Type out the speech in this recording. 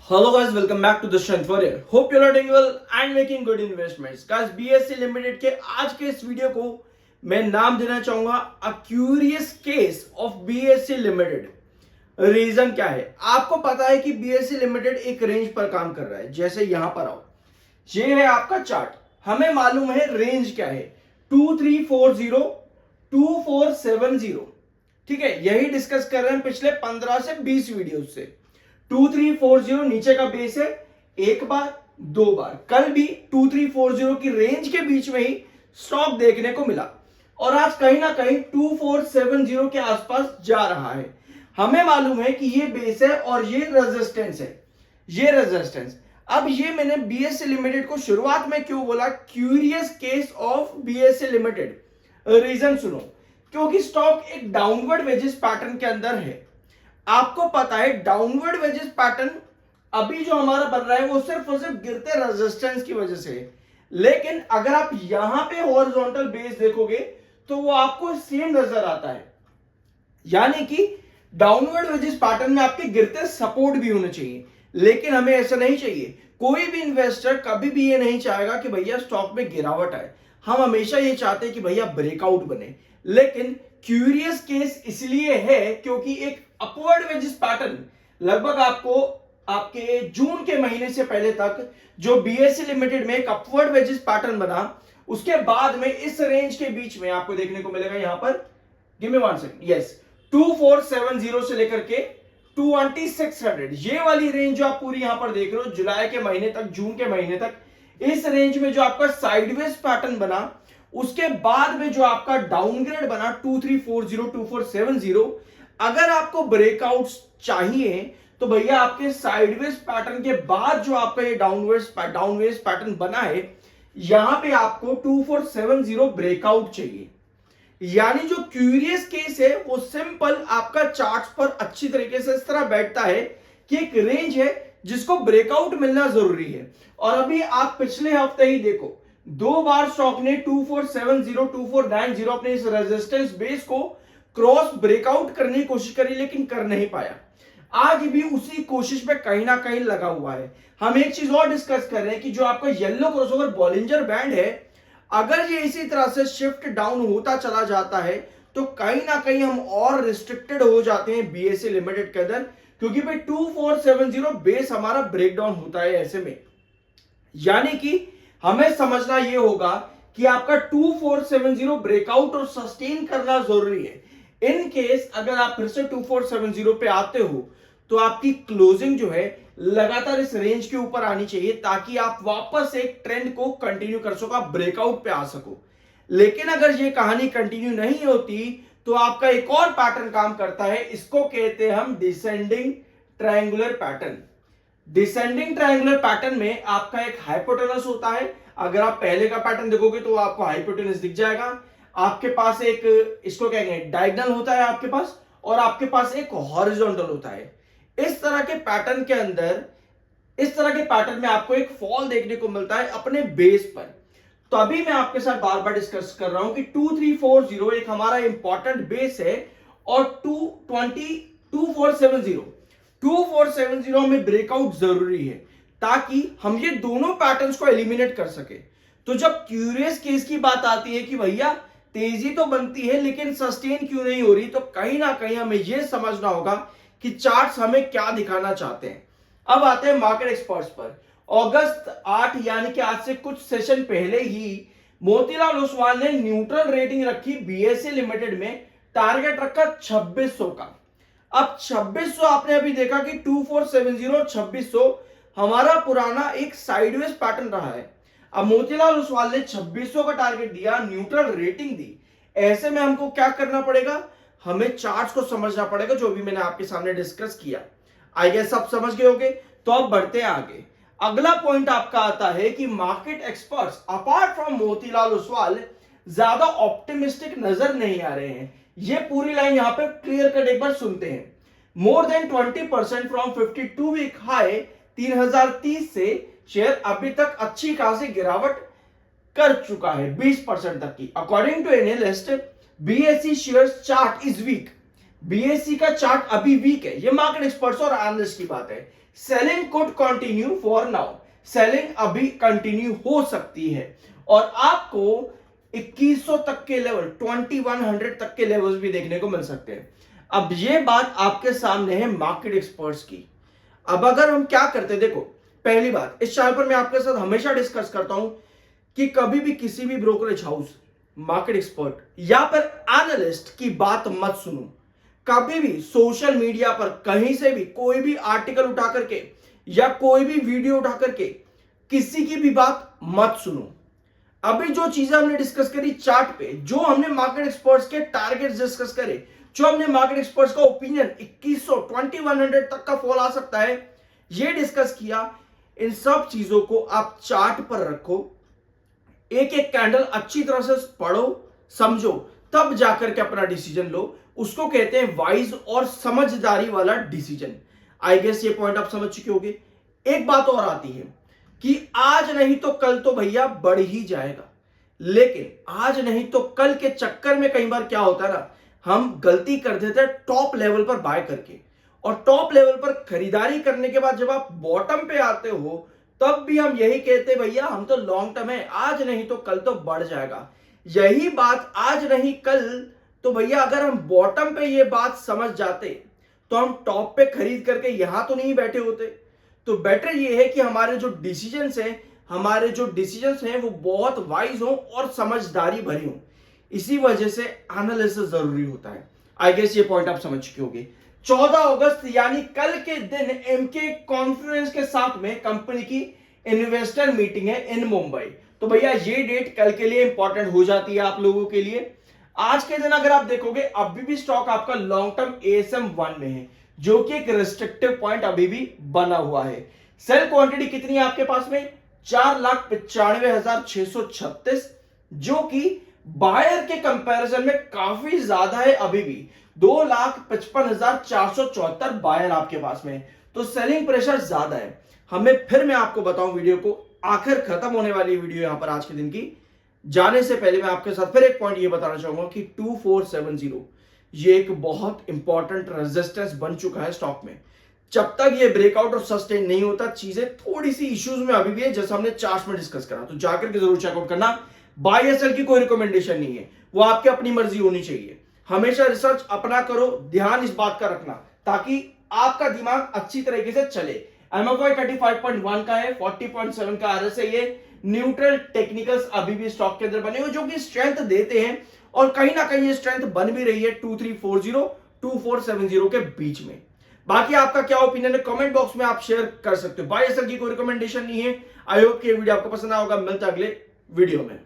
Hello guys, welcome back to the Strength Warrior. Hope you are doing well and making good investments. Guys, BSE Limited के आज के इस video को मैं नाम देना चाहूंगा a curious case of BSE limited. Reason क्या है? आपको पता है कि BSE लिमिटेड एक रेंज पर काम कर रहा है। जैसे यहां पर आओ, ये है आपका चार्ट। हमें मालूम है रेंज क्या है, 2340 2470। ठीक है, यही डिस्कस कर रहे हैं पिछले 15 से 20 वीडियो से। 2340 नीचे का बेस है, एक बार दो बार। कल भी 2340 की रेंज के बीच में ही स्टॉक देखने को मिला और आज कहीं ना कहीं 2470 के आसपास जा रहा है। हमें मालूम है कि ये बेस है और ये रेजिस्टेंस है, ये रेजिस्टेंस। अब ये मैंने BSE लिमिटेड को शुरुआत में क्यों बोला curious case of BSE limited? Reason सुनो, क्योंकि स्टॉक एक डाउनवर्ड वेजेस पैटर्न के अंदर है। आपको पता है डाउनवर्ड वेजेस पैटर्न अभी जो हमारा बन रहा है वो सिर्फ और सिर्फ गिरते रेजिस्टेंस की वजह से है। लेकिन अगर आप यहां पे हॉरिजॉन्टल बेस देखोगे तो वो आपको सेम नजर आता है, यानी कि डाउनवर्ड वेजेस पैटर्न में आपके गिरते सपोर्ट भी होने चाहिए। लेकिन हमें ऐसा नहीं चाहिए। कोई भी इन्वेस्टर कभी भी ये नहीं चाहेगा कि भैया स्टॉक में गिरावट आए। हम हमेशा ये चाहते हैं कि भैया ब्रेकआउट बने। लेकिन क्यूरियस केस इसलिए है क्योंकि एक अपवर्ड वेजेस पैटर्न लगभग आपको आपके जून के महीने से पहले तक जो BSE लिमिटेड में एक अपवर्ड वेजेस पैटर्न बना, उसके बाद में इस रेंज के बीच में आपको देखने को मिलेगा। यहां पर give me one second, yes, 2470 से लेकर के 2600, ये वाली रेंज जो आप पूरी यहां पर देख रहे हो, जुलाई के महीने तक, जून के महीने तक, इस रेंज में जो आपका साइडवेज पैटर्न बना, उसके बाद में जो आपका डाउनग्रेड बना 2340 2470, अगर आपको ब्रेकआउट्स चाहिए तो भैया आपके साइडवेज पैटर्न के बाद जो आपका ये डाउनवेज पैटर्न बना है, यहां पे आपको 2470 ब्रेकआउट चाहिए। यानी जो क्यूरियस केस है वो सिंपल आपका चार्ट पर अच्छी तरीके से इस तरह बैठता है कि एक रेंज है जिसको ब्रेकआउट मिलना जरूरी है। और अभी आप पिछले हफ्ते ही देखो, दो बार स्टॉक ने 2470 2490 अपने इस रेजिस्टेंस बेस को क्रॉस ब्रेकआउट करने की कोशिश करी, लेकिन कर नहीं पाया। आज भी उसी कोशिश पे कहीं ना कहीं लगा हुआ है। हम एक चीज और डिस्कस कर रहे हैं कि जो आपका येलो क्रॉसओवर बॉलिंजर बैंड है, अगर ये इसी तरह से शिफ्ट डाउन होता चला जाता है तो कहीं ना कहीं हम और रिस्ट्रिक्टेड हो जाते हैं BSE लिमिटेड के अंदर, क्योंकि भाई 2470 बेस हमारा ब्रेकडाउन होता है ऐसे में। यानी कि हमें समझना यह होगा कि आपका 2470 ब्रेकआउट और सस्टेन करना जरूरी है। इन केस अगर आप फिर से 2470 पे आते हो तो आपकी क्लोजिंग जो है लगातार इस रेंज के ऊपर आनी चाहिए, ताकि आप वापस एक ट्रेंड को कंटिन्यू कर सको, आप ब्रेकआउट पे आ सको। लेकिन अगर ये कहानी कंटिन्यू नहीं होती तो आपका एक और पैटर्न काम करता है, इसको कहते हैं हम descending triangular pattern. Descending triangular pattern में आपका एक हाइपोटेनस होता है। अगर आप पहले का पैटर्न देखोगे तो आपको हाइपोटेनस दिख जाएगा। आपके पास एक, इसको क्या कहेंगे, डायगोनल होता है आपके पास, और आपके पास एक हॉरिजॉन्टल होता है। इस तरह के पैटर्न के अंदर, इस तरह के पैटर्न में आपको एक फॉल देखने को मिलता है अपने बेस पर। तो अभी मैं आपके साथ बार बार डिस्कस कर रहा हूं कि 2340 एक हमारा इंपॉर्टेंट बेस है और 2470 में ब्रेकआउट जरूरी है ताकि हम ये दोनों पैटर्न्स को एलिमिनेट कर सके। तो जब क्यूरियस केस की बात आती है कि भैया तेजी तो बनती है लेकिन सस्टेन क्यों नहीं हो रही, तो कहीं ना कहीं हमें यह समझना होगा कि चार्ट्स हमें क्या दिखाना चाहते हैं। अब आते हैं मार्केट एक्सपर्ट्स पर। अगस्त 8 यानी कि आज से कुछ सेशन पहले ही मोतीलाल ओसवाल ने न्यूट्रल रेटिंग रखी BSE लिमिटेड में, टारगेट रखा 2600 का। अब 2600 आपने अभी देखा कि 2470 2600 हमारा पुराना एक साइडवेज पैटर्न रहा है। अब मोतीलाल ओसवाल ने 2600 का टारगेट दिया, न्यूट्रल रेटिंग दी। ऐसे में हमको क्या करना पड़ेगा, हमें चार्ट्स को समझना पड़ेगा, जो भी मैंने आपके सामने डिस्कस किया। आई गेस सब समझ गए होंगे। तो अब बढ़ते हैं आगे। अगला पॉइंट आपका आता है कि market experts apart from Motilal Oswal ज्यादा ऑप्टिमिस्टिक नजर नहीं आ रहे हैं। ये पूरी लाइन यहां पे क्लियर कट एक बार सुनते हैं। More than 20% from 52 week high 3030 से शेयर अभी तक अच्छी खासी गिरावट कर चुका है, 20% तक की। According to analyst BSE shares chart is weak. BSE का चार्ट अभी वीक है, ये मार्केट एक्सपर्ट्स और एनालिस्ट की बात है। Selling could continue for now, selling अभी कंटिन्यू हो सकती है और आपको 2100 तक के लेवल, 2100 तक के लेवल्स भी देखने को मिल सकते हैं। अब ये बात आपके सामने है मार्केट एक्सपर्ट्स की। अब अगर हम क्या करते हैं, देखो पहली बात, इस चैनल पर मैं आपके साथ हमेशा डिस्कस करता हूं कि कभी भी किसी भी ब्रोकरेज हाउस, मार्केट एक्सपर्ट या फिर एनालिस्ट की बात मत सुनो। कभी भी सोशल मीडिया पर कहीं से भी कोई भी आर्टिकल उठा करके या कोई भी वीडियो उठा करके किसी की भी बात मत सुनो। अभी जो चीजें हमने डिस्कस करी चार्ट पे, जो हमने मार्केट एक्सपर्ट्स के टारगेट्स डिस्कस करे, जो हमने मार्केट एक्सपर्ट्स का ओपिनियन 2100 2100 तक का फॉल आ सकता है ये डिस्कस किया, इन सब चीजों को आप चार्ट पर रखो, एक एक कैंडल अच्छी तरह से पढ़ो समझो, तब जाकर के अपना डिसीजन लो। उसको कहते हैं वाइज और समझदारी वाला डिसीजन। आई गेस ये पॉइंट आप समझ चुके होंगे। एक बात और आती है कि आज नहीं तो कल तो भैया बढ़ ही जाएगा, लेकिन आज नहीं तो कल के चक्कर में कई बार क्या होता है ना, हम गलती कर देते हैं टॉप लेवल पर बाय करके, और टॉप लेवल पर खरीदारी करने के बाद जब आप बॉटम पे आते हो तब भी हम यही कहते हैं भैया हम तो लॉन्ग टर्म है, आज नहीं तो कल तो बढ़ जाएगा। यही बात आज नहीं कल तो भैया अगर हम बॉटम पे ये बात समझ जाते तो हम टॉप पे खरीद करके यहां तो नहीं बैठे होते। तो बेटर ये है कि हमारे जो डिसीजंस हैं वो बहुत वाइज हो और समझदारी भरी हो। इसी वजह से एनालिसिस जरूरी होता है। आई गेस ये पॉइंट आप समझ चुके होंगे। 14 अगस्त यानी कल के दिन एमके कॉन्फ्रेंस के साथ में कंपनी की इन्वेस्टर मीटिंग है इन मुंबई। तो भैया ये डेट कल के लिए इंपॉर्टेंट हो जाती है आप लोगों के लिए। आज के दिन अगर आप देखोगे अभी भी स्टॉक आपका लॉन्ग टर्म ASM 1 में है, जो कि एक रिस्ट्रिक्टिव पॉइंट अभी भी बना हुआ है। सेल क्वांटिटी कितनी है आपके पास में? 4,95,636, जो कि बायर के कंपैरिजन में काफी ज्यादा है। अभी भी 2,55,474 बायर आपके पास में, तो सेलिंग प्रेशर ज्यादा है। फिर मैं आपको बताऊं, वीडियो को आखिर खत्म होने वाली वीडियो यहां पर आज के दिन की, जाने से पहले मैं आपके साथ फिर एक पॉइंट ये बताना चाहूंगा कि 2470 ये एक बहुत इंपॉर्टेंट रेजिस्टेंस बन चुका है स्टॉक में। जब तक ये ब्रेकआउट और सस्टेन नहीं होता, चीजें थोड़ी सी इश्यूज में अभी भी है, जैसा हमने चार्ट में डिस्कस करा, तो जाकर के जरूर चेकआउट करना। बाय या सेल की कोई रिकमेंडेशन नहीं है, वो आपकी अपनी मर्जी होनी चाहिए। हमेशा रिसर्च अपना करो, ध्यान इस बात का रखना ताकि आपका दिमाग अच्छी तरीके से चले। एमएफआई 35.1 का है, 40.7 का RSI है। न्यूट्रल टेक्निकल्स अभी भी स्टॉक के अंदर बने हुए जो कि स्ट्रेंथ देते हैं, और कहीं ना कहीं ये स्ट्रेंथ बन भी रही है 2340 2470 के बीच में। बाकी आपका क्या ओपिनियन है कमेंट बॉक्स में आप शेयर कर सकते हो। बाय या सेल की कोई रिकमेंडेशन नहीं है। आई होप कि ये वीडियो आपको पसंद आया होगा। मिलता है अगले वीडियो में।